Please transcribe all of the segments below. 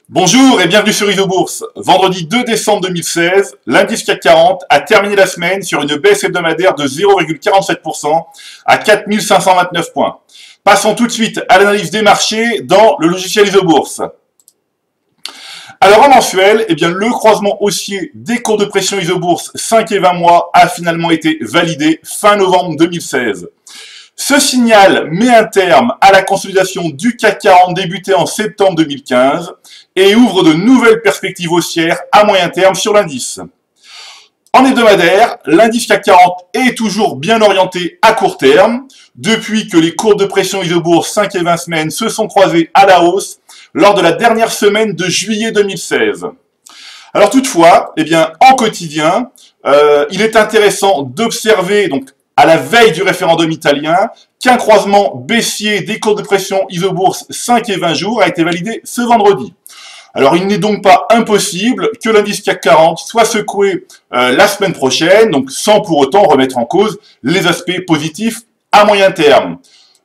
Bonjour et bienvenue sur ISOBourse. Vendredi 2 décembre 2016, l'indice CAC 40 a terminé la semaine sur une baisse hebdomadaire de 0,47% à 4529 points. Passons tout de suite à l'analyse des marchés dans le logiciel ISOBourse. Alors en mensuel, le croisement haussier des cours de pression ISOBourse 5 et 20 mois a finalement été validé fin novembre 2016. Ce signal met un terme à la consolidation du CAC 40 débutée en septembre 2015 et ouvre de nouvelles perspectives haussières à moyen terme sur l'indice. En hebdomadaire, l'indice CAC 40 est toujours bien orienté à court terme, depuis que les courbes de pression ISOBourse 5 et 20 semaines se sont croisées à la hausse lors de la dernière semaine de juillet 2016. Alors toutefois, en quotidien, il est intéressant d'observer, donc à la veille du référendum italien, qu'un croisement baissier des courbes de pression ISOBourse 5 et 20 jours a été validé ce vendredi. Alors il n'est donc pas impossible que l'indice CAC 40 soit secoué la semaine prochaine, donc sans pour autant remettre en cause les aspects positifs à moyen terme.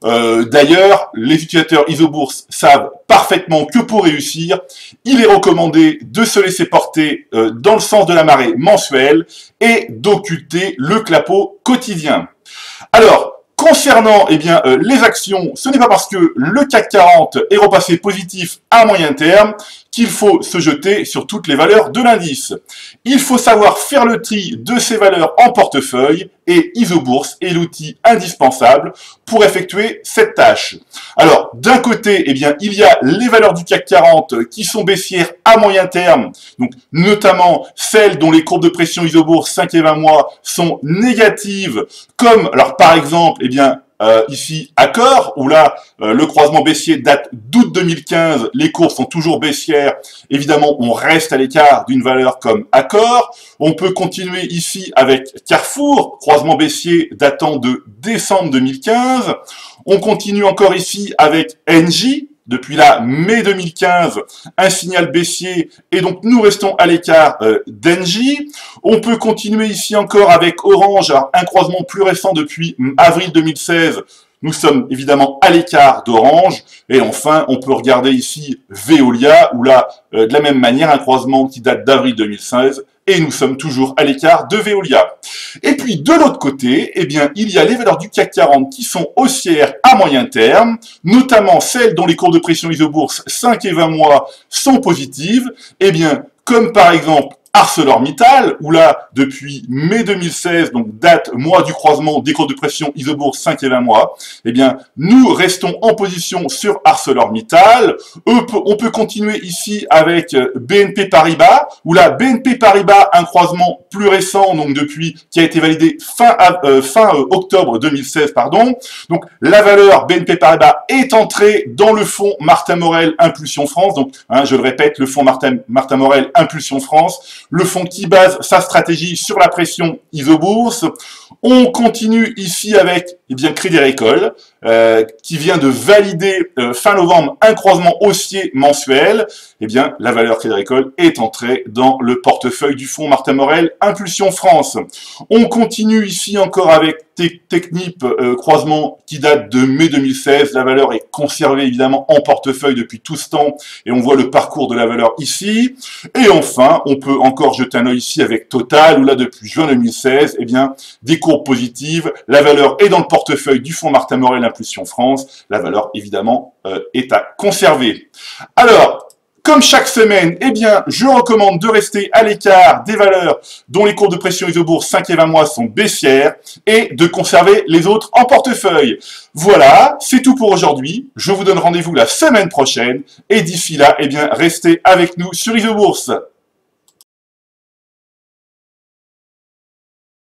D'ailleurs, les utilisateurs ISOBourse savent parfaitement que pour réussir, il est recommandé de se laisser porter dans le sens de la marée mensuelle et d'occulter le clapot quotidien. Alors, concernant les actions, ce n'est pas parce que le CAC 40 est repassé positif à moyen terme qu'il faut se jeter sur toutes les valeurs de l'indice. Il faut savoir faire le tri de ces valeurs en portefeuille et ISOBourse est l'outil indispensable pour effectuer cette tâche. Alors, d'un côté, il y a les valeurs du CAC 40 qui sont baissières à moyen terme, donc notamment celles dont les courbes de pression ISOBourse 5 et 20 mois sont négatives, comme, alors par exemple, ici, Accor, où là, le croisement baissier date d'août 2015, les courbes sont toujours baissières. Évidemment, on reste à l'écart d'une valeur comme Accor. On peut continuer ici avec Carrefour, croisement baissier datant de décembre 2015. On continue encore ici avec Engie. Depuis là, mai 2015, un signal baissier, et donc nous restons à l'écart d'Engie. On peut continuer ici encore avec Orange, alors, un croisement plus récent depuis avril 2016. Nous sommes évidemment à l'écart d'Orange. Et enfin, on peut regarder ici Veolia, où là, de la même manière, un croisement qui date d'avril 2016. Et nous sommes toujours à l'écart de Veolia. Et puis, de l'autre côté, il y a les valeurs du CAC 40 qui sont haussières à moyen terme, notamment celles dont les courbes de pression ISOBourse 5 et 20 mois sont positives, comme par exemple ArcelorMittal, où là, depuis mai 2016, donc date mois du croisement des courbes de pression ISOBourse 5 et 20 mois, nous restons en position sur ArcelorMittal. On peut continuer ici avec BNP Paribas, où là, BNP Paribas, un croisement plus récent, donc depuis, qui a été validé fin octobre 2016, pardon. Donc, la valeur BNP Paribas est entrée dans le fonds Martin Morel Impulsion France. Donc, je le répète, le fonds Martin Morel Impulsion France, le fonds qui base sa stratégie sur la pression ISOBourse. On continue ici avec Crédit Agricole, qui vient de valider fin novembre un croisement haussier mensuel. La valeur Crédit Agricole est entrée dans le portefeuille du fonds Martin Morel Impulsion France. On continue ici encore avec Technip, croisement qui date de mai 2016. La valeur est conservée évidemment en portefeuille depuis tout ce temps et on voit le parcours de la valeur ici. Et enfin, on peut encore jeter un œil ici avec Total, où là depuis juin 2016, des courbes positives. La valeur est dans le portefeuille du fonds Martin Morel Impulsion France. La valeur évidemment est à conserver. Alors, comme chaque semaine, je recommande de rester à l'écart des valeurs dont les courbes de pression ISOBourse 5 et 20 mois sont baissières et de conserver les autres en portefeuille. Voilà, c'est tout pour aujourd'hui. Je vous donne rendez-vous la semaine prochaine et d'ici là, restez avec nous sur ISOBourse.